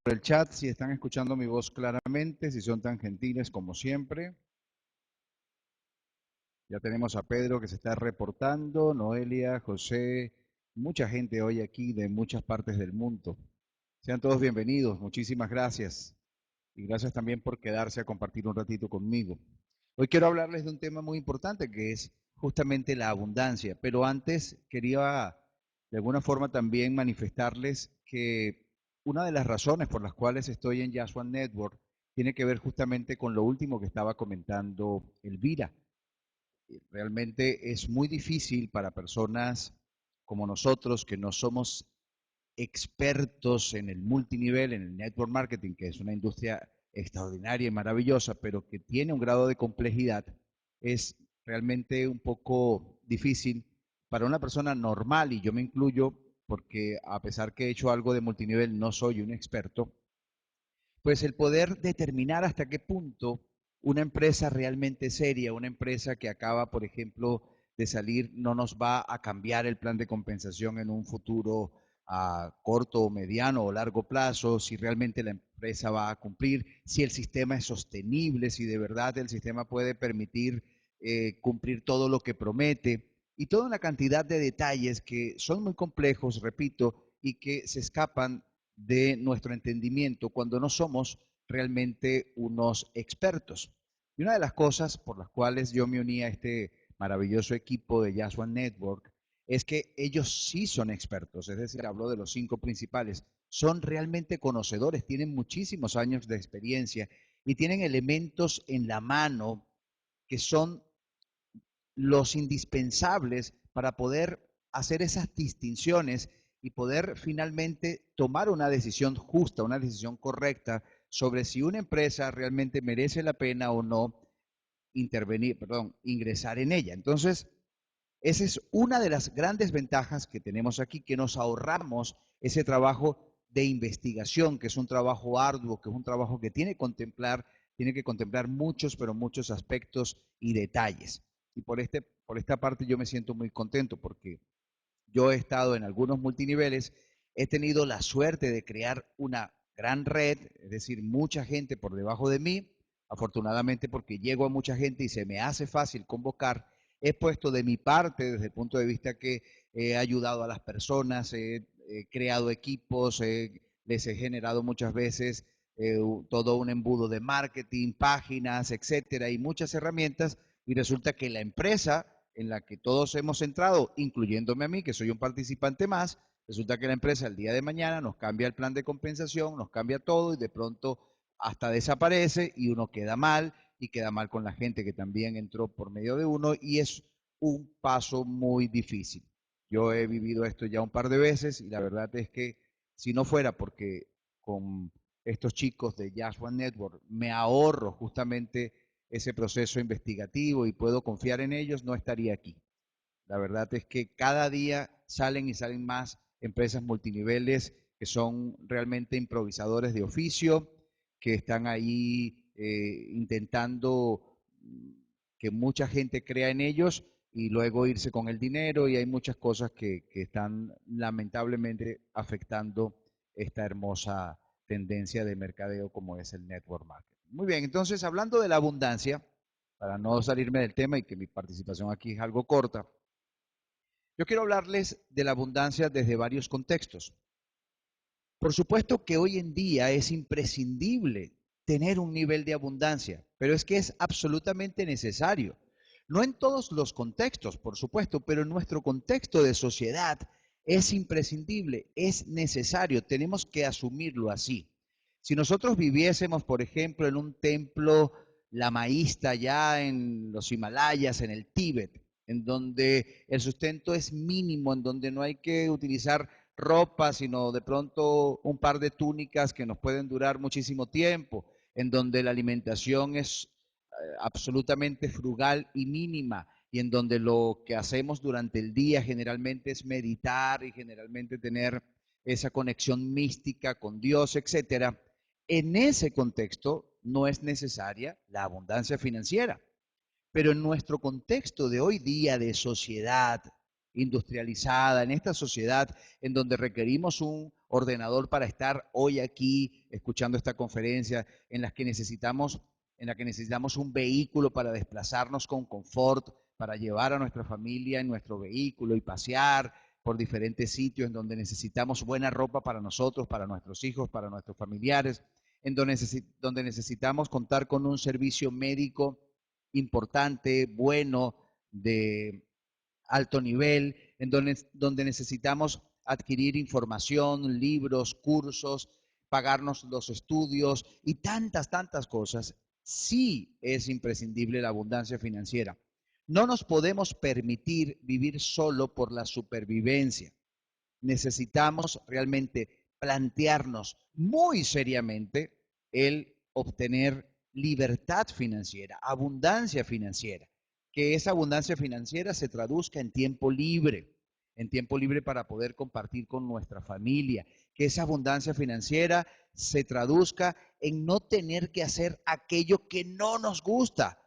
por el chat si están escuchando mi voz claramente, si son tan gentiles como siempre. Ya tenemos a Pedro que se está reportando, Noelia, José, mucha gente hoy aquí de muchas partes del mundo. Sean todos bienvenidos, muchísimas gracias. Y gracias también por quedarse a compartir un ratito conmigo. Hoy quiero hablarles de un tema muy importante que es justamente la abundancia, pero antes quería de alguna forma también manifestarles que una de las razones por las cuales estoy en Just One Network tiene que ver justamente con lo último que estaba comentando Elvira. Realmente es muy difícil para personas como nosotros que no somos expertos en el multinivel, en el network marketing, que es una industria extraordinaria y maravillosa, pero que tiene un grado de complejidad, es realmente un poco difícil para una persona normal, y yo me incluyo porque a pesar que he hecho algo de multinivel, no soy un experto, pues el poder determinar hasta qué punto una empresa realmente seria, una empresa que acaba, por ejemplo, de salir, no nos va a cambiar el plan de compensación en un futuro a corto o mediano o largo plazo, si realmente la empresa va a cumplir, si el sistema es sostenible, si de verdad el sistema puede permitir cumplir todo lo que promete y toda una cantidad de detalles que son muy complejos, repito, y que se escapan de nuestro entendimiento cuando no somos realmente unos expertos. Y una de las cosas por las cuales yo me uní a este maravilloso equipo de Just One Network es que ellos sí son expertos, es decir, hablo de los 5 principales, son realmente conocedores, tienen muchísimos años de experiencia y tienen elementos en la mano que son los indispensables para poder hacer esas distinciones y poder finalmente tomar una decisión justa, una decisión correcta sobre si una empresa realmente merece la pena o no ingresar en ella. Entonces, esa es una de las grandes ventajas que tenemos aquí, que nos ahorramos ese trabajo de investigación, que es un trabajo arduo, que es un trabajo que tiene que contemplar muchos, pero muchos aspectos y detalles. Y por esta parte yo me siento muy contento porque yo he estado en algunos multiniveles, he tenido la suerte de crear una gran red, es decir, mucha gente por debajo de mí, afortunadamente porque llego a mucha gente y se me hace fácil convocar. He puesto de mi parte desde el punto de vista que he ayudado a las personas, he creado equipos, les he generado muchas veces todo un embudo de marketing, páginas, etcétera, y muchas herramientas, y resulta que la empresa en la que todos hemos entrado, incluyéndome a mí, que soy un participante más, resulta que la empresa el día de mañana nos cambia el plan de compensación, nos cambia todo y de pronto hasta desaparece y uno queda mal y queda mal con la gente que también entró por medio de uno y es un paso muy difícil. Yo he vivido esto ya un par de veces y la verdad es que si no fuera porque con estos chicos de Just One Network me ahorro justamente ese proceso investigativo y puedo confiar en ellos, no estaría aquí. La verdad es que cada día salen y salen más empresas multiniveles que son realmente improvisadores de oficio, que están ahí intentando que mucha gente crea en ellos y luego irse con el dinero y hay muchas cosas que están lamentablemente afectando esta hermosa tendencia de mercadeo como es el network marketing. Muy bien, entonces hablando de la abundancia, para no salirme del tema y que mi participación aquí es algo corta, yo quiero hablarles de la abundancia desde varios contextos. Por supuesto que hoy en día es imprescindible tener un nivel de abundancia, pero es que es absolutamente necesario. No en todos los contextos, por supuesto, pero en nuestro contexto de sociedad es imprescindible, es necesario, tenemos que asumirlo así. Si nosotros viviésemos, por ejemplo, en un templo lamaísta ya en los Himalayas, en el Tíbet, en donde el sustento es mínimo, en donde no hay que utilizar ropa, sino de pronto un par de túnicas que nos pueden durar muchísimo tiempo, en donde la alimentación es absolutamente frugal y mínima, y en donde lo que hacemos durante el día generalmente es meditar y generalmente tener esa conexión mística con Dios, etcétera. En ese contexto no es necesaria la abundancia financiera. Pero en nuestro contexto de hoy día de sociedad industrializada, en esta sociedad en donde requerimos ordenador para estar hoy aquí escuchando esta conferencia, en la que necesitamos un vehículo para desplazarnos con confort, para llevar a nuestra familia en nuestro vehículo y pasear por diferentes sitios, en donde necesitamos buena ropa para nosotros, para nuestros hijos, para nuestros familiares, en donde necesitamos contar con un servicio médico importante, bueno, de alto nivel, en donde necesitamos adquirir información, libros, cursos, pagarnos los estudios y tantas cosas. Sí es imprescindible la abundancia financiera. No nos podemos permitir vivir solo por la supervivencia. Necesitamos realmente plantearnos muy seriamente el obtener libertad financiera, abundancia financiera, que esa abundancia financiera se traduzca en tiempo libre para poder compartir con nuestra familia, que esa abundancia financiera se traduzca en no tener que hacer aquello que no nos gusta.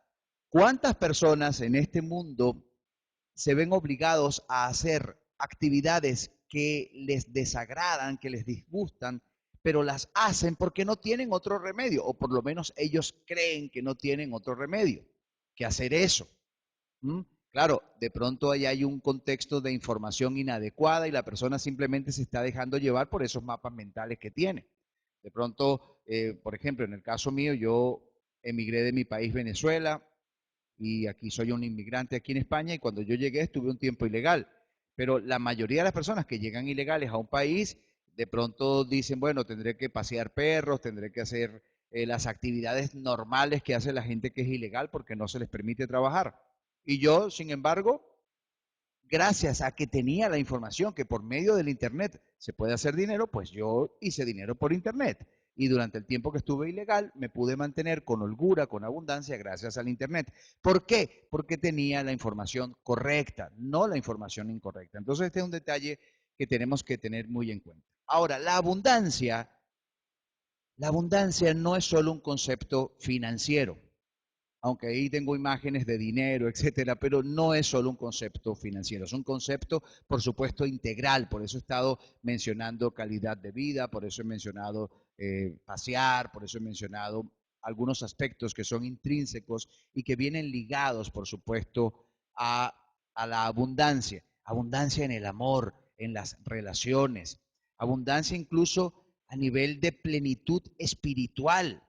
¿Cuántas personas en este mundo se ven obligados a hacer actividades que les desagradan, que les disgustan, pero las hacen porque no tienen otro remedio, o por lo menos ellos creen que no tienen otro remedio que hacer eso? ¿Mm? Claro, de pronto ahí hay un contexto de información inadecuada y la persona simplemente se está dejando llevar por esos mapas mentales que tiene. De pronto, por ejemplo, en el caso mío, yo emigré de mi país, Venezuela, y aquí soy un inmigrante aquí en España, y cuando yo llegué estuve un tiempo ilegal. Pero la mayoría de las personas que llegan ilegales a un país, de pronto dicen, bueno, tendré que pasear perros, tendré que hacer las actividades normales que hace la gente que es ilegal porque no se les permite trabajar. Y yo, sin embargo, gracias a que tenía la información que por medio del Internet se puede hacer dinero, pues yo hice dinero por Internet. Y durante el tiempo que estuve ilegal me pude mantener con holgura, con abundancia, gracias al Internet. ¿Por qué? Porque tenía la información correcta, no la información incorrecta. Entonces este es un detalle que tenemos que tener muy en cuenta. Ahora, la abundancia no es solo un concepto financiero, aunque ahí tengo imágenes de dinero, etcétera, pero no es solo un concepto financiero, es un concepto, por supuesto, integral. Por eso he estado mencionando calidad de vida, por eso he mencionado pasear, por eso he mencionado algunos aspectos que son intrínsecos y que vienen ligados, por supuesto, a, a la abundancia. Abundancia en el amor, en las relaciones, abundancia incluso a nivel de plenitud espiritual.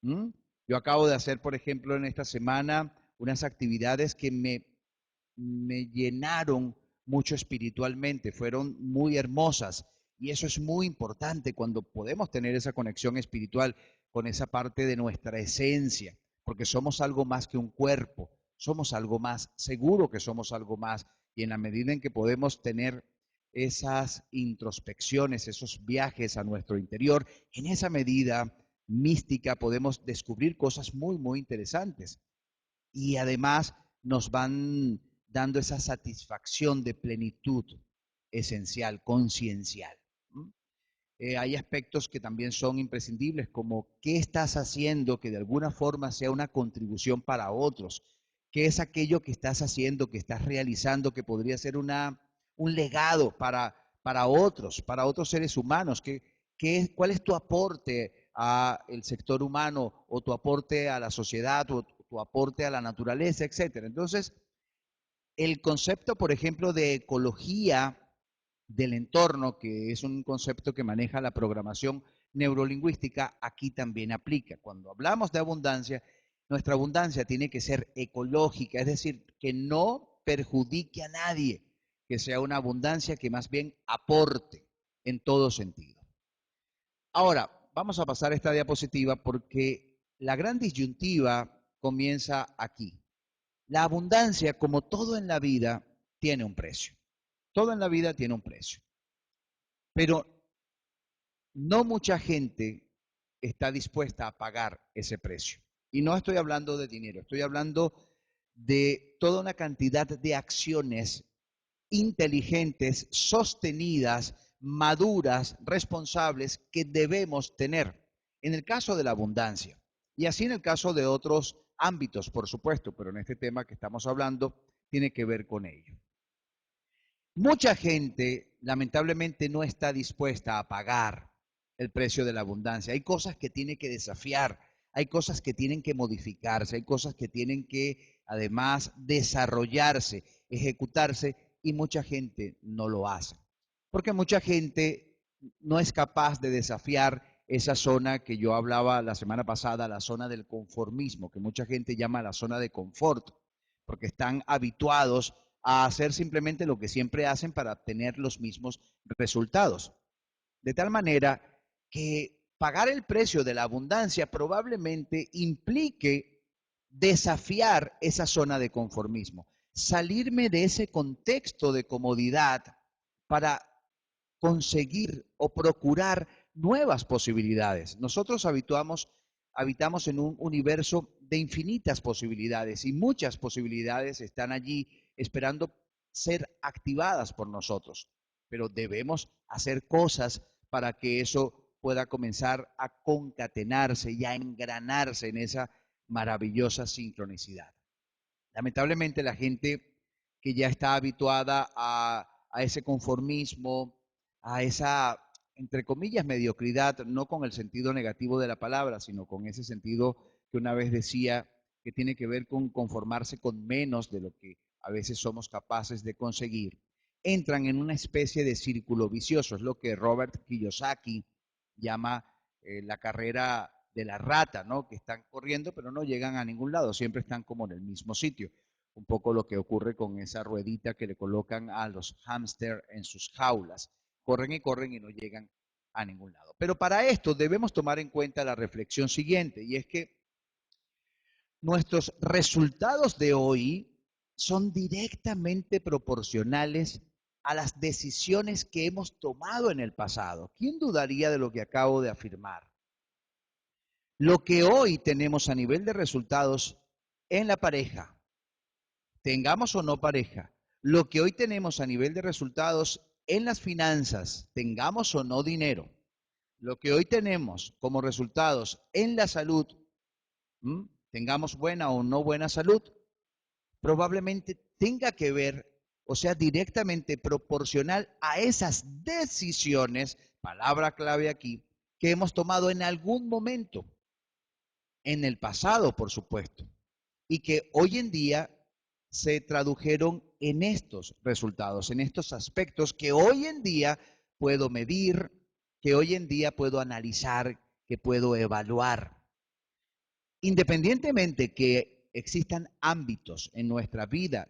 ¿Mm? Yo acabo de hacer, por ejemplo, en esta semana unas actividades que me llenaron mucho espiritualmente, fueron muy hermosas, y eso es muy importante cuando podemos tener esa conexión espiritual con esa parte de nuestra esencia, porque somos algo más que un cuerpo, somos algo más, seguro que somos algo más, y en la medida en que podemos tener esas introspecciones, esos viajes a nuestro interior, en esa medida mística podemos descubrir cosas muy interesantes, y además nos van dando esa satisfacción de plenitud esencial, conciencial. Hay aspectos que también son imprescindibles, como qué estás haciendo que de alguna forma sea una contribución para otros, qué es aquello que estás haciendo, que estás realizando, que podría ser un legado para otros seres humanos, cuál es tu aporte al sector humano, o tu aporte a la sociedad, o tu aporte a la naturaleza, etcétera. Entonces, el concepto, por ejemplo, de ecología del entorno, que es un concepto que maneja la programación neurolingüística, aquí también aplica. Cuando hablamos de abundancia, nuestra abundancia tiene que ser ecológica, es decir, que no perjudique a nadie, que sea una abundancia que más bien aporte en todo sentido. Ahora, vamos a pasar esta diapositiva porque la gran disyuntiva comienza aquí. La abundancia, como todo en la vida, tiene un precio. Todo en la vida tiene un precio. Pero no mucha gente está dispuesta a pagar ese precio. Y no estoy hablando de dinero, estoy hablando de toda una cantidad de acciones inteligentes, sostenidas, maduras, responsables que debemos tener en el caso de la abundancia. Y así en el caso de otros ámbitos, por supuesto, pero en este tema que estamos hablando tiene que ver con ello. Mucha gente, lamentablemente, no está dispuesta a pagar el precio de la abundancia. Hay cosas que tiene que desafiar, hay cosas que tienen que modificarse, hay cosas que tienen que, además, desarrollarse, ejecutarse, y mucha gente no lo hace. Porque mucha gente no es capaz de desafiar esa zona que yo hablaba la semana pasada, la zona del conformismo, que mucha gente llama la zona de confort, porque están habituados a hacer simplemente lo que siempre hacen para obtener los mismos resultados. De tal manera que pagar el precio de la abundancia probablemente implique desafiar esa zona de conformismo, salirme de ese contexto de comodidad para conseguir o procurar nuevas posibilidades. Nosotros habitamos en un universo de infinitas posibilidades y muchas posibilidades están allí esperando ser activadas por nosotros. Pero debemos hacer cosas para que eso pueda comenzar a concatenarse y a engranarse en esa maravillosa sincronicidad. Lamentablemente la gente que ya está habituada a ese conformismo, a esa, entre comillas, mediocridad, no con el sentido negativo de la palabra, sino con ese sentido que una vez decía que tiene que ver con conformarse con menos de lo que a veces somos capaces de conseguir, entran en una especie de círculo vicioso. Es lo que Robert Kiyosaki llama la carrera de la rata, ¿no? Que están corriendo pero no llegan a ningún lado, siempre están como en el mismo sitio. Un poco lo que ocurre con esa ruedita que le colocan a los hámster en sus jaulas. Corren y no llegan a ningún lado. Pero para esto debemos tomar en cuenta la reflexión siguiente, y es que nuestros resultados de hoy son directamente proporcionales a las decisiones que hemos tomado en el pasado. ¿Quién dudaría de lo que acabo de afirmar? Lo que hoy tenemos a nivel de resultados en la pareja, tengamos o no pareja, lo que hoy tenemos a nivel de resultados en las finanzas, tengamos o no dinero, lo que hoy tenemos como resultados en la salud, tengamos buena o no buena salud, probablemente tenga que ver, o sea, directamente proporcional a esas decisiones, palabra clave aquí, que hemos tomado en algún momento, en el pasado, por supuesto, y que hoy en día se tradujeron en estos resultados, en estos aspectos que hoy en día puedo medir, que hoy en día puedo analizar, que puedo evaluar. Independientemente que existan ámbitos en nuestra vida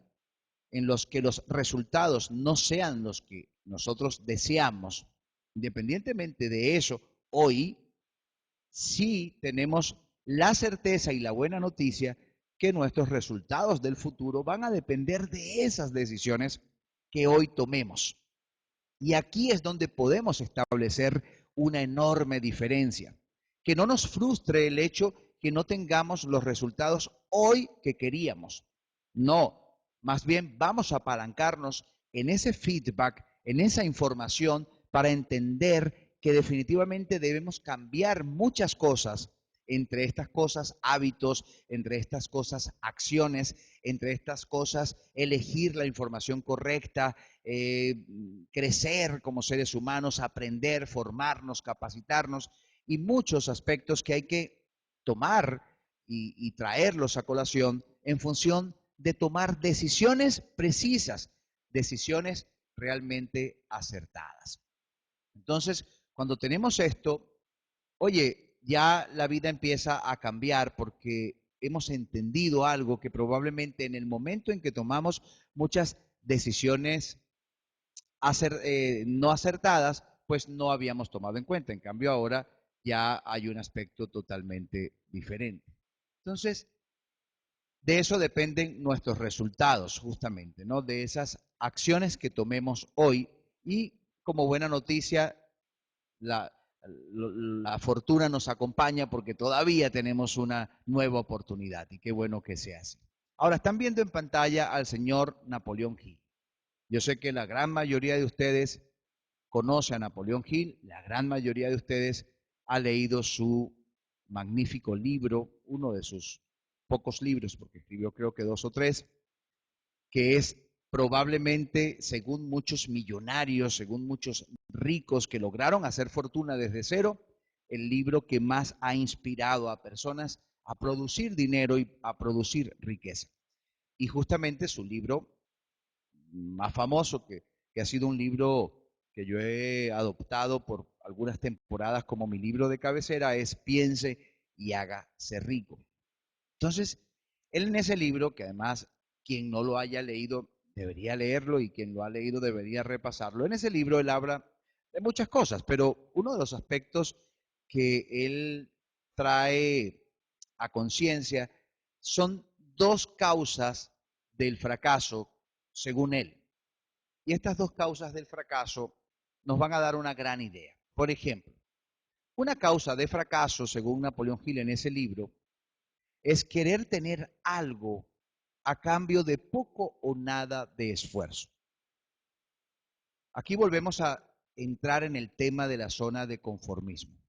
en los que los resultados no sean los que nosotros deseamos, independientemente de eso, hoy sí tenemos la certeza y la buena noticia que nuestros resultados del futuro van a depender de esas decisiones que hoy tomemos. Y aquí es donde podemos establecer una enorme diferencia. Que no nos frustre el hecho que no tengamos los resultados hoy que queríamos. No, más bien vamos a apalancarnos en ese feedback, en esa información para entender que definitivamente debemos cambiar muchas cosas, entre estas cosas hábitos, entre estas cosas acciones, entre estas cosas elegir la información correcta, crecer como seres humanos, aprender, formarnos, capacitarnos y muchos aspectos que hay que tomar y traerlos a colación en función de tomar decisiones precisas, decisiones realmente acertadas. Entonces, cuando tenemos esto, oye, ya la vida empieza a cambiar porque hemos entendido algo que probablemente en el momento en que tomamos muchas decisiones no acertadas, pues no habíamos tomado en cuenta. En cambio, ahora ya hay un aspecto totalmente diferente. Entonces, de eso dependen nuestros resultados, justamente, ¿no? De esas acciones que tomemos hoy. Y como buena noticia, la, la fortuna nos acompaña porque todavía tenemos una nueva oportunidad y qué bueno que sea así. Ahora, están viendo en pantalla al señor Napoleón Hill. Yo sé que la gran mayoría de ustedes conoce a Napoleón Hill, la gran mayoría de ustedes ha leído su magnífico libro, uno de sus pocos libros, porque escribió creo que 2 o 3, que es probablemente, según muchos millonarios, según muchos ricos que lograron hacer fortuna desde cero, el libro que más ha inspirado a personas a producir dinero y a producir riqueza. Y justamente su libro más famoso, que ha sido un libro que yo he adoptado por algunas temporadas como mi libro de cabecera, es Piense y hágase rico. Entonces, él en ese libro, que además quien no lo haya leído debería leerlo y quien lo ha leído debería repasarlo, en ese libro él habla de muchas cosas, pero uno de los aspectos que él trae a conciencia son dos causas del fracaso, según él. Y estas dos causas del fracaso nos van a dar una gran idea. Por ejemplo, una causa de fracaso, según Napoleón Hill en ese libro, es querer tener algo a cambio de poco o nada de esfuerzo. Aquí volvemos a entrar en el tema de la zona de conformismo.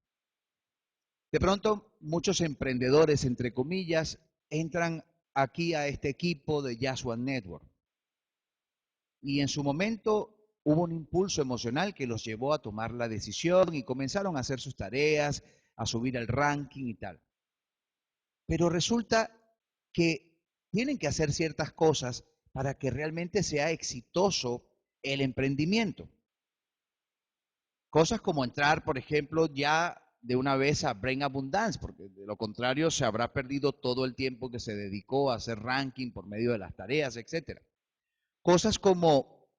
De pronto, muchos emprendedores, entre comillas, entran aquí a este equipo de Just One Network. Y en su momento hubo un impulso emocional que los llevó a tomar la decisión y comenzaron a hacer sus tareas, a subir el ranking y tal. Pero resulta que tienen que hacer ciertas cosas para que realmente sea exitoso el emprendimiento. Cosas como entrar, por ejemplo, ya de una vez a Brain Abundance, porque de lo contrario se habrá perdido todo el tiempo que se dedicó a hacer ranking por medio de las tareas, etcétera. Cosas como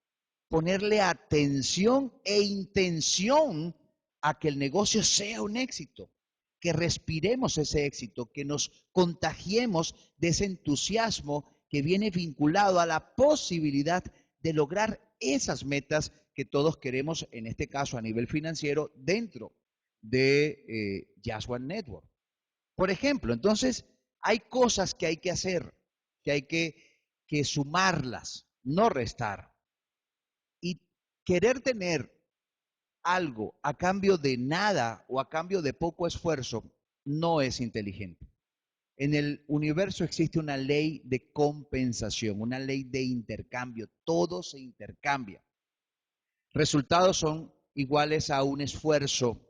ponerle atención e intención a que el negocio sea un éxito, que respiremos ese éxito, que nos contagiemos de ese entusiasmo que viene vinculado a la posibilidad de lograr esas metas que todos queremos, en este caso a nivel financiero, dentro de Just One Network. Por ejemplo, entonces hay cosas que hay que hacer, que hay que sumarlas, no restar. Y querer tener algo a cambio de nada o a cambio de poco esfuerzo no es inteligente. En el universo existe una ley de compensación, una ley de intercambio. Todo se intercambia. Resultados son iguales a un esfuerzo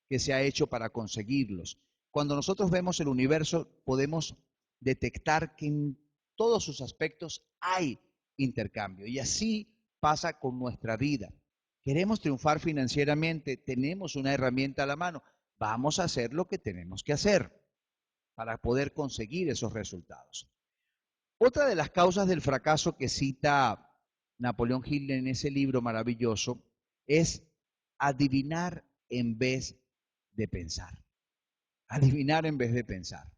que se ha hecho para conseguirlos. Cuando nosotros vemos el universo, podemos detectar que en todos sus aspectos hay intercambio. Y así pasa con nuestra vida. Queremos triunfar financieramente, tenemos una herramienta a la mano. Vamos a hacer lo que tenemos que hacer para poder conseguir esos resultados. Otra de las causas del fracaso que cita Napoleón Hill en ese libro maravilloso es adivinar en vez de pensar. Adivinar en vez de pensar.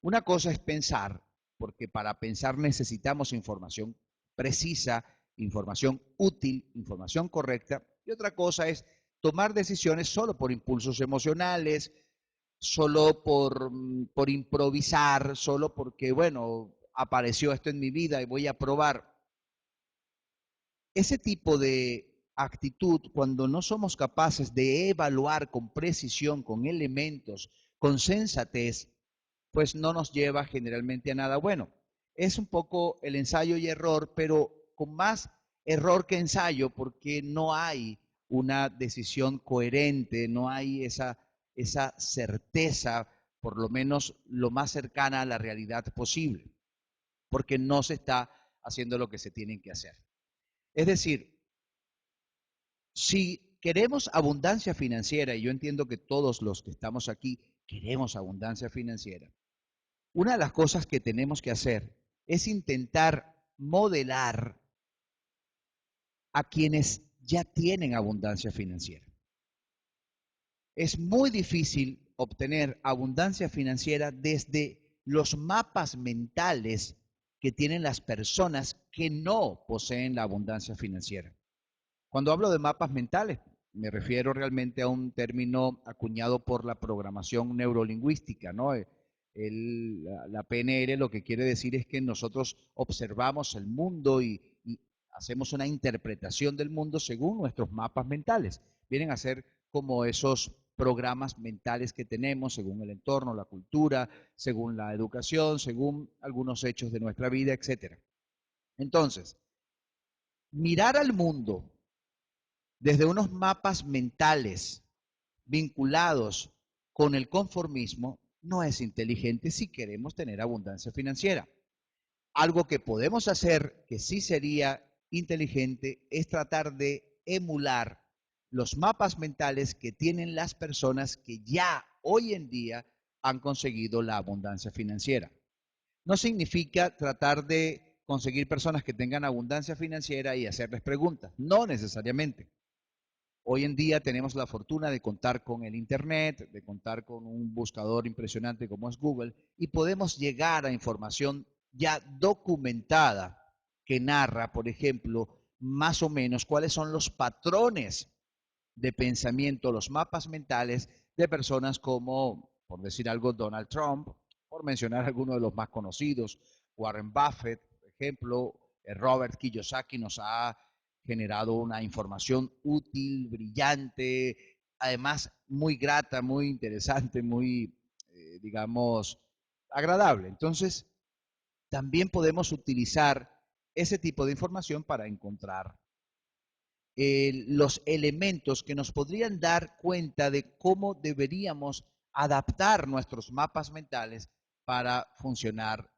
Una cosa es pensar, porque para pensar necesitamos información precisa, información útil, información correcta, y otra cosa es tomar decisiones solo por impulsos emocionales, solo por improvisar, solo porque, bueno, apareció esto en mi vida y voy a probar. Ese tipo de actitud, cuando no somos capaces de evaluar con precisión, con elementos, con sensatez, pues no nos lleva generalmente a nada bueno. Es un poco el ensayo y error, pero con más error que ensayo, porque no hay una decisión coherente, no hay esa certeza, por lo menos lo más cercana a la realidad posible, porque no se está haciendo lo que se tiene que hacer. Es decir, si queremos abundancia financiera, y yo entiendo que todos los que estamos aquí queremos abundancia financiera, una de las cosas que tenemos que hacer es intentar modelar a quienes ya tienen abundancia financiera. Es muy difícil obtener abundancia financiera desde los mapas mentales que tienen las personas que no poseen la abundancia financiera. Cuando hablo de mapas mentales, me refiero realmente a un término acuñado por la programación neurolingüística, ¿no? La PNL lo que quiere decir es que nosotros observamos el mundo y hacemos una interpretación del mundo según nuestros mapas mentales. Vienen a ser como esos programas mentales que tenemos según el entorno, la cultura, según la educación, según algunos hechos de nuestra vida, etcétera. Entonces, Mirar al mundo desde unos mapas mentales vinculados con el conformismo no es inteligente si queremos tener abundancia financiera. Algo que podemos hacer que sí sería inteligente es tratar de emular los mapas mentales que tienen las personas que ya hoy en día han conseguido la abundancia financiera. No significa tratar de conseguir personas que tengan abundancia financiera y hacerles preguntas, no necesariamente. Hoy en día tenemos la fortuna de contar con el Internet, de contar con un buscador impresionante como es Google, y podemos llegar a información ya documentada que narra, por ejemplo, más o menos cuáles son los patrones de pensamiento, los mapas mentales de personas como, por decir algo, Donald Trump, por mencionar algunos de los más conocidos, Warren Buffett, por ejemplo, Robert Kiyosaki nos ha generado una información útil, brillante, además muy grata, muy interesante, muy, digamos, agradable. Entonces, también podemos utilizar ese tipo de información para encontrar los elementos que nos podrían dar cuenta de cómo deberíamos adaptar nuestros mapas mentales para funcionar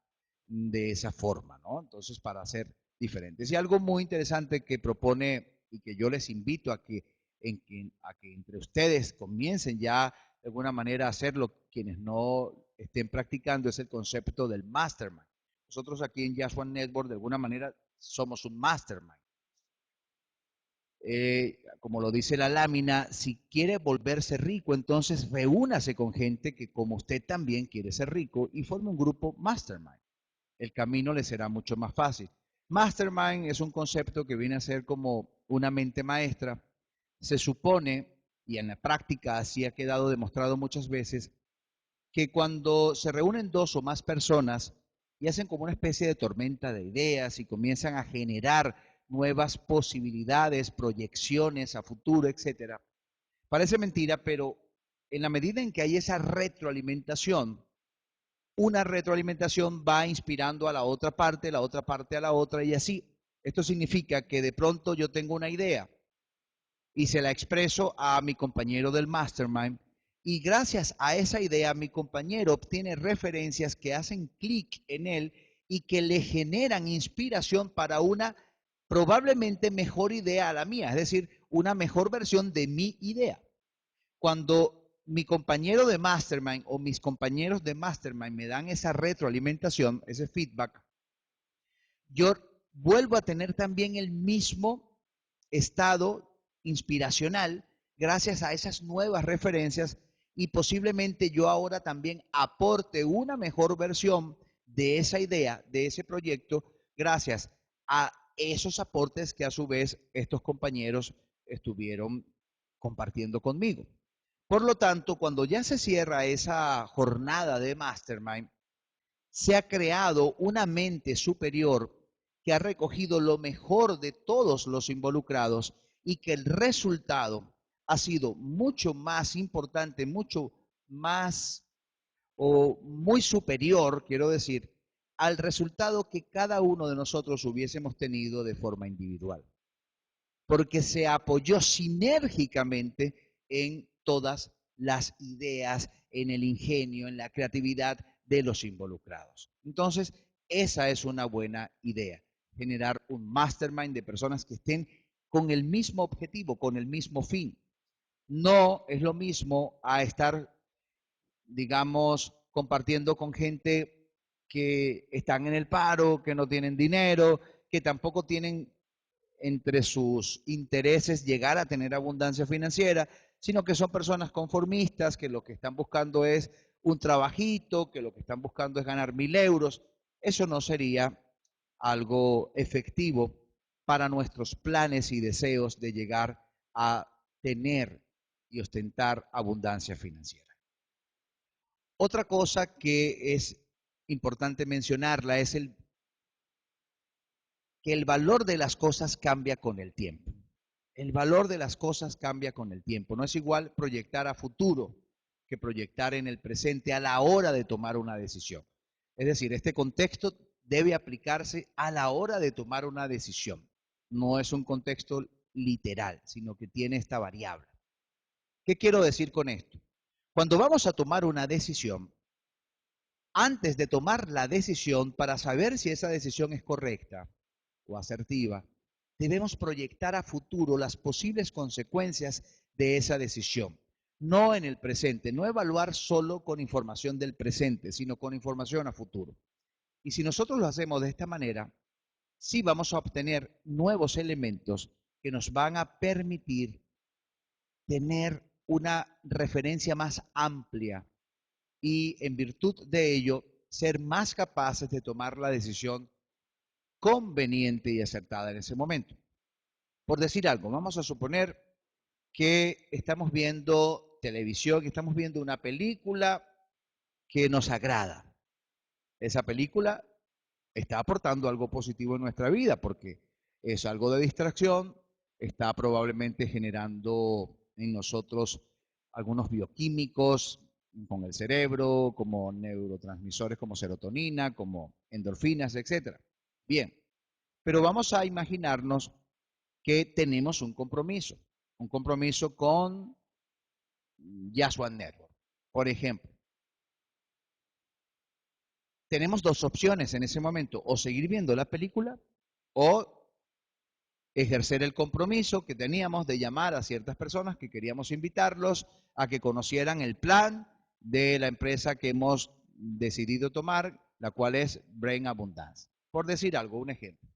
de esa forma, ¿no? Entonces, para ser diferentes. Y algo muy interesante que propone y que yo les invito a que entre ustedes comiencen ya de alguna manera a hacerlo, quienes no estén practicando, es el concepto del mastermind. Nosotros aquí en Just One Network, de alguna manera, somos un mastermind. Como lo dice la lámina, si quiere volverse rico, entonces reúnase con gente que como usted también quiere ser rico y forme un grupo mastermind. El camino le será mucho más fácil. Mastermind es un concepto que viene a ser como una mente maestra. Se supone, y en la práctica así ha quedado demostrado muchas veces, que cuando se reúnen dos o más personas y hacen como una especie de tormenta de ideas y comienzan a generar nuevas posibilidades, proyecciones a futuro, etcétera. Parece mentira, pero en la medida en que hay esa retroalimentación, una retroalimentación va inspirando a la otra parte a la otra y así. Esto significa que de pronto yo tengo una idea y se la expreso a mi compañero del mastermind y gracias a esa idea mi compañero obtiene referencias que hacen clic en él y que le generan inspiración para una probablemente mejor idea a la mía, es decir, una mejor versión de mi idea. Cuando mi compañero de mastermind o mis compañeros de mastermind me dan esa retroalimentación, ese feedback, yo vuelvo a tener también el mismo estado inspiracional gracias a esas nuevas referencias y posiblemente yo ahora también aporte una mejor versión de esa idea, de ese proyecto, gracias a esos aportes que a su vez estos compañeros estuvieron compartiendo conmigo. Por lo tanto, cuando ya se cierra esa jornada de mastermind, se ha creado una mente superior que ha recogido lo mejor de todos los involucrados y que el resultado ha sido mucho más importante, mucho más o muy superior, quiero decir, al resultado que cada uno de nosotros hubiésemos tenido de forma individual, porque se apoyó sinérgicamente en todas las ideas, en el ingenio, en la creatividad de los involucrados. Entonces, esa es una buena idea, generar un mastermind de personas que estén con el mismo objetivo, con el mismo fin. No es lo mismo a estar, digamos, compartiendo con gente que están en el paro, que no tienen dinero, que tampoco tienen entre sus intereses llegar a tener abundancia financiera, sino que son personas conformistas, que lo que están buscando es un trabajito, que lo que están buscando es ganar 1.000 euros. Eso no sería algo efectivo para nuestros planes y deseos de llegar a tener y ostentar abundancia financiera. Otra cosa que es importante mencionarla es que el valor de las cosas cambia con el tiempo. El valor de las cosas cambia con el tiempo. No es igual proyectar a futuro que proyectar en el presente a la hora de tomar una decisión. Es decir, este contexto debe aplicarse a la hora de tomar una decisión. No es un contexto literal, sino que tiene esta variable. ¿Qué quiero decir con esto? Cuando vamos a tomar una decisión, antes de tomar la decisión, para saber si esa decisión es correcta o asertiva, debemos proyectar a futuro las posibles consecuencias de esa decisión, no en el presente, no evaluar solo con información del presente, sino con información a futuro. Y si nosotros lo hacemos de esta manera, sí vamos a obtener nuevos elementos que nos van a permitir tener una referencia más amplia y en virtud de ello ser más capaces de tomar la decisión conveniente y acertada en ese momento. Por decir algo, vamos a suponer que estamos viendo televisión, que estamos viendo una película que nos agrada. Esa película está aportando algo positivo en nuestra vida porque es algo de distracción, está probablemente generando en nosotros algunos bioquímicos con el cerebro, como neurotransmisores como serotonina, como endorfinas, etcétera. Bien, pero vamos a imaginarnos que tenemos un compromiso con Just One Network. Por ejemplo, tenemos dos opciones en ese momento, o seguir viendo la película o ejercer el compromiso que teníamos de llamar a ciertas personas que queríamos invitarlos a que conocieran el plan de la empresa que hemos decidido tomar, la cual es Brain Abundance. Por decir algo, un ejemplo.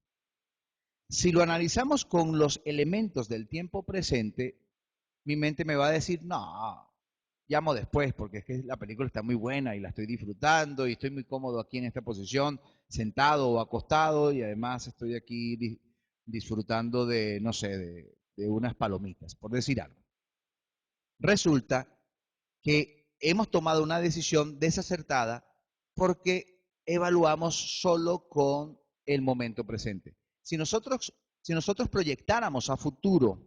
Si lo analizamos con los elementos del tiempo presente, mi mente me va a decir, no, llamo después porque es que la película está muy buena y la estoy disfrutando y estoy muy cómodo aquí en esta posición, sentado o acostado y además estoy aquí disfrutando de, no sé, de unas palomitas, por decir algo. Resulta que hemos tomado una decisión desacertada porque evaluamos solo con el momento presente. Si nosotros proyectáramos a futuro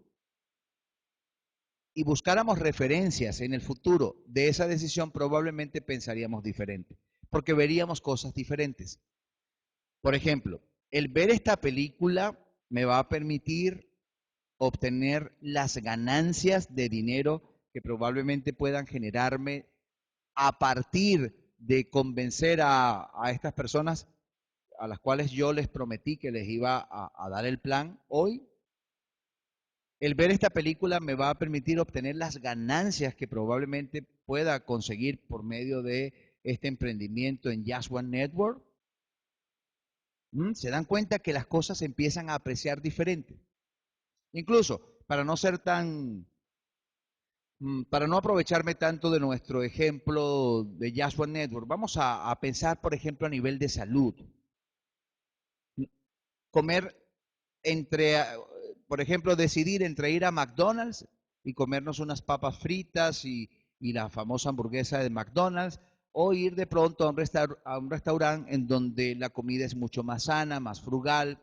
y buscáramos referencias en el futuro de esa decisión, probablemente pensaríamos diferente, porque veríamos cosas diferentes. Por ejemplo, el ver esta película me va a permitir obtener las ganancias de dinero que probablemente puedan generarme a partir de convencer a estas personas a las cuales yo les prometí que les iba a dar el plan hoy. El ver esta película me va a permitir obtener las ganancias que probablemente pueda conseguir por medio de este emprendimiento en Just One Network. ¿Se dan cuenta que las cosas se empiezan a apreciar diferente? Incluso, para no aprovecharme tanto de nuestro ejemplo de Just One Network, vamos a pensar, por ejemplo, a nivel de salud. Comer entre, por ejemplo, decidir entre ir a McDonald's y comernos unas papas fritas y la famosa hamburguesa de McDonald's, o ir de pronto a un restaurante en donde la comida es mucho más sana, más frugal,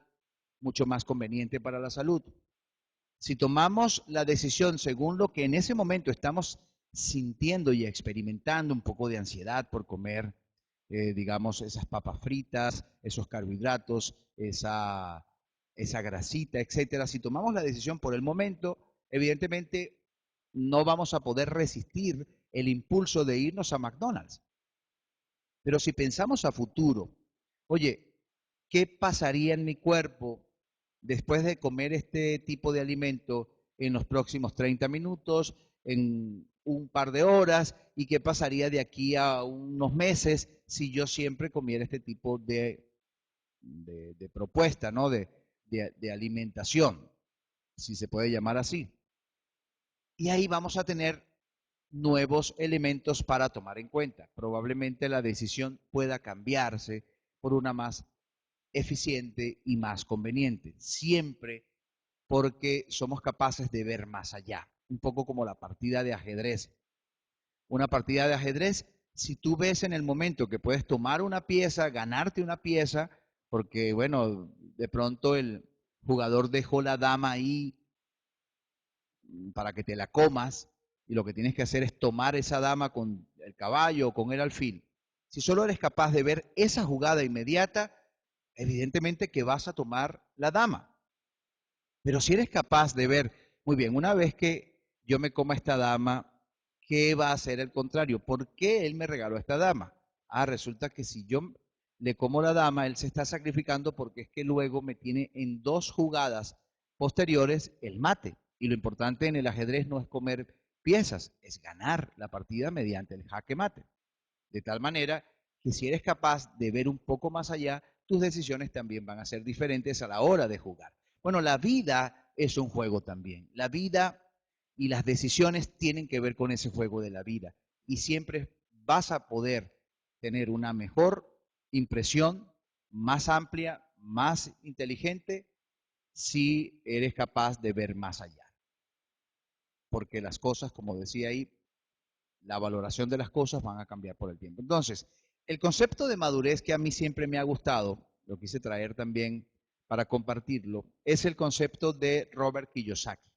mucho más conveniente para la salud. Si tomamos la decisión según lo que en ese momento estamos sintiendo y experimentando, un poco de ansiedad por comer, digamos, esas papas fritas, esos carbohidratos, esa grasita, etcétera, si tomamos la decisión por el momento, evidentemente no vamos a poder resistir el impulso de irnos a McDonald's. Pero si pensamos a futuro, oye, ¿qué pasaría en mi cuerpo después de comer este tipo de alimento en los próximos 30 minutos, en un par de horas? ¿Y qué pasaría de aquí a unos meses si yo siempre comiera este tipo de propuesta, ¿no? De alimentación, si se puede llamar así. Y ahí vamos a tener nuevos elementos para tomar en cuenta. Probablemente la decisión pueda cambiarse por una más eficiente y más conveniente, siempre porque somos capaces de ver más allá, un poco como la partida de ajedrez. Una partida de ajedrez, si tú ves en el momento que puedes tomar una pieza, ganarte una pieza, porque bueno, de pronto el jugador dejó la dama ahí para que te la comas y lo que tienes que hacer es tomar esa dama con el caballo o con el alfil. Si solo eres capaz de ver esa jugada inmediata, evidentemente que vas a tomar la dama. Pero si eres capaz de ver, muy bien, una vez que yo me coma esta dama, ¿qué va a hacer el contrario? ¿Por qué él me regaló esta dama? Ah, resulta que si yo le como la dama, él se está sacrificando porque es que luego me tiene en dos jugadas posteriores el mate. Y lo importante en el ajedrez no es comer piezas, es ganar la partida mediante el jaque mate. De tal manera que si eres capaz de ver un poco más allá, tus decisiones también van a ser diferentes a la hora de jugar. Bueno, la vida es un juego también. La vida y las decisiones tienen que ver con ese juego de la vida. Y siempre vas a poder tener una mejor impresión, más amplia, más inteligente, si eres capaz de ver más allá. Porque las cosas, como decía ahí, la valoración de las cosas van a cambiar por el tiempo. Entonces, el concepto de madurez que a mí siempre me ha gustado, lo quise traer también para compartirlo, es el concepto de Robert Kiyosaki.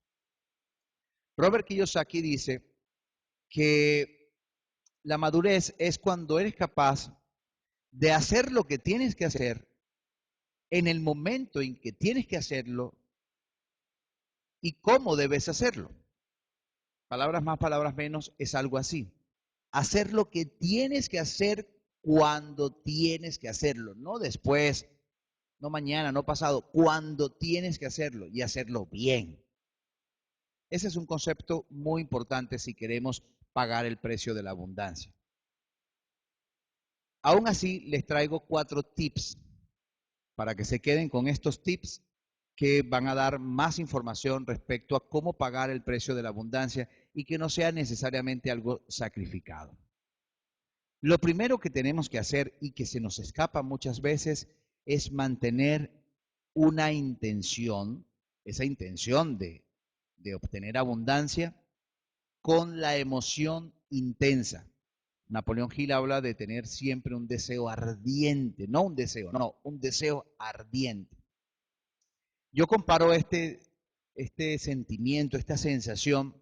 Robert Kiyosaki dice que la madurez es cuando eres capaz de hacer lo que tienes que hacer en el momento en que tienes que hacerlo y cómo debes hacerlo. Palabras más, palabras menos, es algo así. Hacer lo que tienes que hacer cuando tienes que hacerlo, no después, no mañana, no pasado, cuando tienes que hacerlo y hacerlo bien. Ese es un concepto muy importante si queremos pagar el precio de la abundancia. Aún así, les traigo 4 tips para que se queden con estos tips que van a dar más información respecto a cómo pagar el precio de la abundancia y que no sea necesariamente algo sacrificado. Lo primero que tenemos que hacer y que se nos escapa muchas veces es mantener una intención, esa intención de obtener abundancia con la emoción intensa. Napoleón Hill habla de tener siempre un deseo ardiente, no un deseo, no, un deseo ardiente. Yo comparo este sentimiento, esta sensación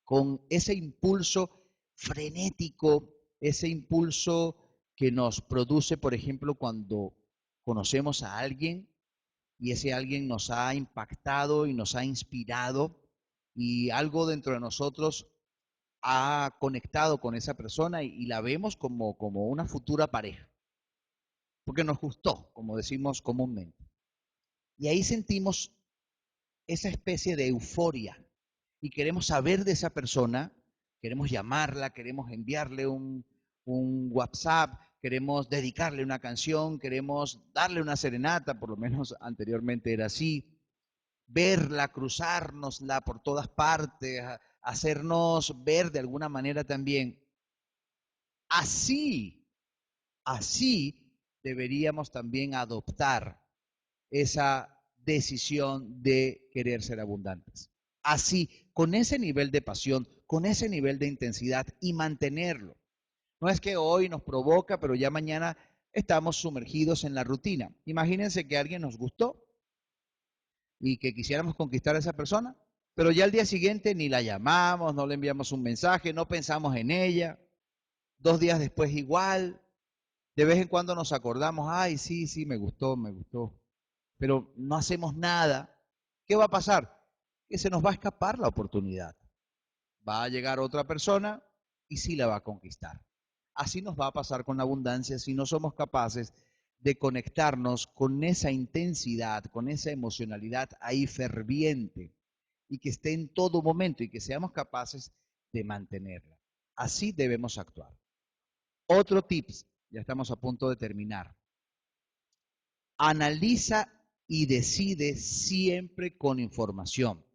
con ese impulso frenético, ese impulso que nos produce, por ejemplo, cuando conocemos a alguien y ese alguien nos ha impactado y nos ha inspirado y algo dentro de nosotros ha conectado con esa persona y la vemos como una futura pareja, porque nos gustó, como decimos comúnmente. Y ahí sentimos esa especie de euforia y queremos saber de esa persona, queremos llamarla, queremos enviarle un WhatsApp, queremos dedicarle una canción, queremos darle una serenata, por lo menos anteriormente era así, verla, cruzárnosla por todas partes, hacernos ver de alguna manera también. Así, así deberíamos también adoptar esa decisión de querer ser abundantes. Así, con ese nivel de pasión, con ese nivel de intensidad y mantenerlo. No es que hoy nos provoca, pero ya mañana estamos sumergidos en la rutina. Imagínense que alguien nos gustó y que quisiéramos conquistar a esa persona, pero ya al día siguiente ni la llamamos, no le enviamos un mensaje, no pensamos en ella. 2 días después igual, de vez en cuando nos acordamos, ay, sí, sí, me gustó, pero no hacemos nada. ¿Qué va a pasar? Que se nos va a escapar la oportunidad. Va a llegar otra persona y sí la va a conquistar. Así nos va a pasar con la abundancia si no somos capaces de conectarnos con esa intensidad, con esa emocionalidad ahí ferviente y que esté en todo momento y que seamos capaces de mantenerla. Así debemos actuar. Otro tips, ya estamos a punto de terminar. Analiza y decide siempre con información.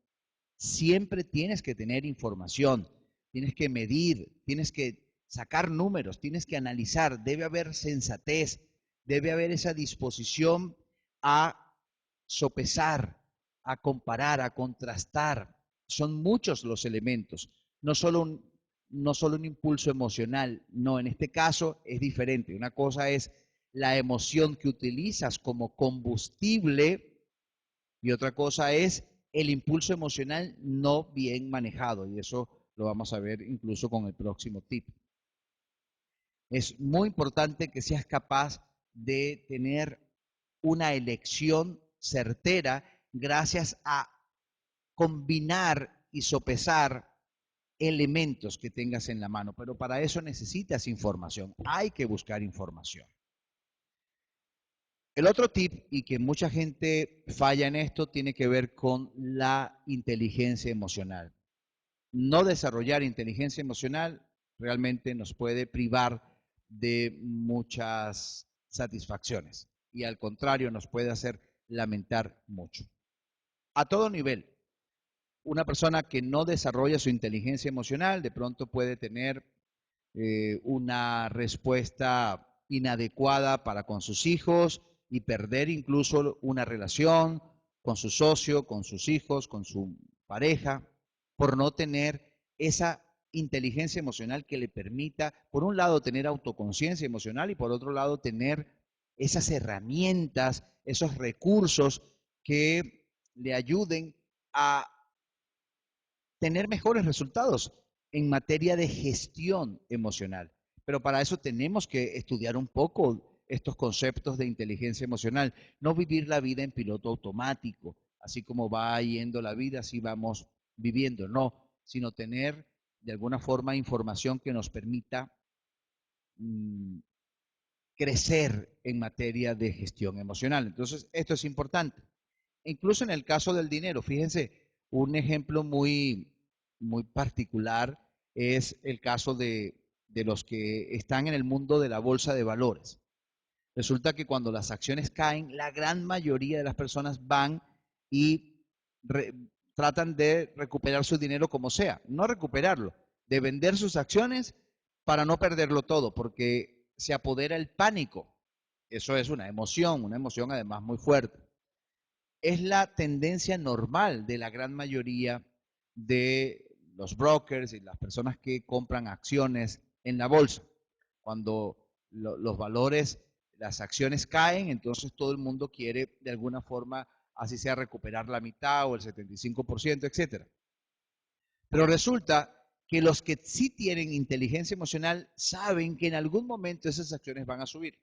Siempre tienes que tener información, tienes que medir, tienes que sacar números, tienes que analizar, debe haber sensatez, debe haber esa disposición a sopesar, a comparar, a contrastar. Son muchos los elementos, no solo un impulso emocional, no, en este caso es diferente. Una cosa es la emoción que utilizas como combustible y otra cosa es el impulso emocional no bien manejado, y eso lo vamos a ver incluso con el próximo tip. Es muy importante que seas capaz de tener una elección certera gracias a combinar y sopesar elementos que tengas en la mano, pero para eso necesitas información, hay que buscar información. El otro tip, y que mucha gente falla en esto, tiene que ver con la inteligencia emocional. No desarrollar inteligencia emocional realmente nos puede privar de muchas satisfacciones y al contrario nos puede hacer lamentar mucho. A todo nivel, una persona que no desarrolla su inteligencia emocional de pronto puede tener una respuesta inadecuada para con sus hijos y perder incluso una relación con su socio, con sus hijos, con su pareja, por no tener esa inteligencia emocional que le permita, por un lado, tener autoconciencia emocional y por otro lado, tener esas herramientas, esos recursos que le ayuden a tener mejores resultados en materia de gestión emocional. Pero para eso tenemos que estudiar un poco estos conceptos de inteligencia emocional, no vivir la vida en piloto automático, así como va yendo la vida, así vamos viviendo, no, sino tener de alguna forma información que nos permita crecer en materia de gestión emocional. Entonces, esto es importante. Incluso en el caso del dinero, fíjense, un ejemplo muy particular es el caso de los que están en el mundo de la bolsa de valores. Resulta que cuando las acciones caen, la gran mayoría de las personas van y tratan de recuperar su dinero como sea, no recuperarlo, de vender sus acciones para no perderlo todo, porque se apodera el pánico. Eso es una emoción además muy fuerte. Es la tendencia normal de la gran mayoría de los brokers y las personas que compran acciones en la bolsa. Cuando los valores, las acciones caen, entonces todo el mundo quiere de alguna forma, así sea, recuperar la mitad o el 75%, etcétera. Pero resulta que los que sí tienen inteligencia emocional saben que en algún momento esas acciones van a subir.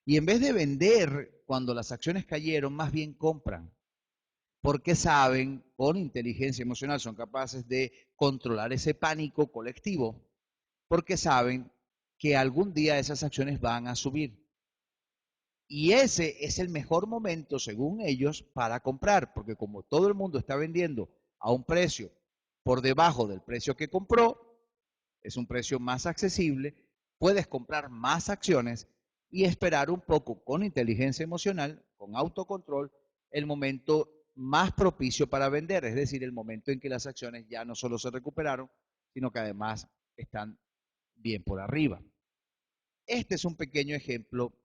Y en vez de vender cuando las acciones cayeron, más bien compran porque saben, con inteligencia emocional, son capaces de controlar ese pánico colectivo, porque saben que algún día esas acciones van a subir. Y ese es el mejor momento, según ellos, para comprar, porque como todo el mundo está vendiendo a un precio por debajo del precio que compró, es un precio más accesible, puedes comprar más acciones y esperar un poco con inteligencia emocional, con autocontrol, el momento más propicio para vender, es decir, el momento en que las acciones ya no solo se recuperaron, sino que además están bien por arriba. Este es un pequeño ejemplo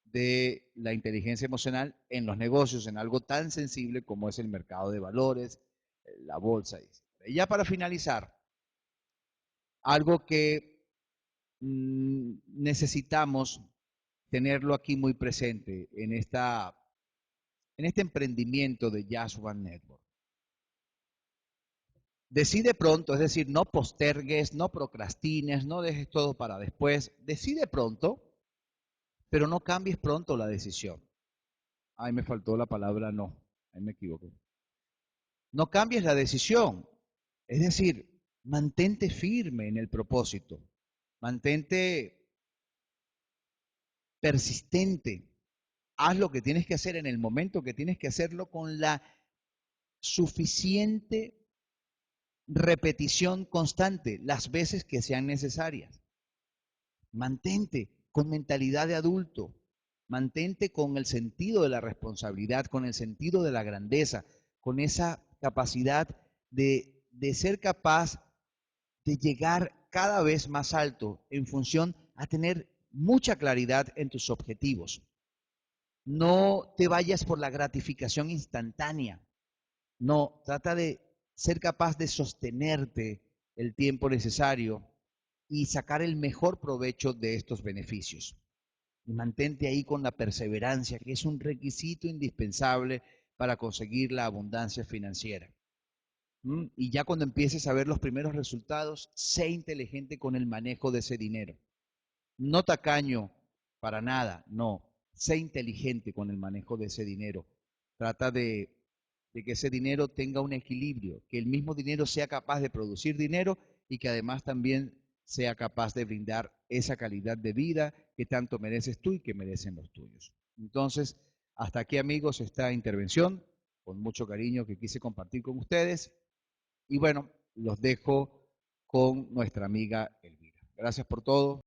de la inteligencia emocional en los negocios, en algo tan sensible como es el mercado de valores, la bolsa. Y ya para finalizar, algo que necesitamos tenerlo aquí muy presente en este emprendimiento de Just One Network. Decide pronto, es decir, no postergues, no procrastines, no dejes todo para después. Decide pronto, pero no cambies pronto la decisión. Ay, me faltó la palabra no, ahí me equivoqué. No cambies la decisión, es decir, mantente firme en el propósito, mantente persistente, haz lo que tienes que hacer en el momento que tienes que hacerlo con la suficiente repetición constante, las veces que sean necesarias. Mantente con mentalidad de adulto, mantente con el sentido de la responsabilidad, con el sentido de la grandeza, con esa capacidad de ser capaz de llegar cada vez más alto en función a tener mucha claridad en tus objetivos. No te vayas por la gratificación instantánea. No, trata de ser capaz de sostenerte el tiempo necesario y sacar el mejor provecho de estos beneficios. Y mantente ahí con la perseverancia, que es un requisito indispensable para conseguir la abundancia financiera. Y ya cuando empieces a ver los primeros resultados, sé inteligente con el manejo de ese dinero. No tacaño para nada, no. Sé inteligente con el manejo de ese dinero. Trata de de que ese dinero tenga un equilibrio, que el mismo dinero sea capaz de producir dinero y que además también sea capaz de brindar esa calidad de vida que tanto mereces tú y que merecen los tuyos. Entonces, hasta aquí, amigos, esta intervención, con mucho cariño que quise compartir con ustedes. Y bueno, los dejo con nuestra amiga Elvira. Gracias por todo.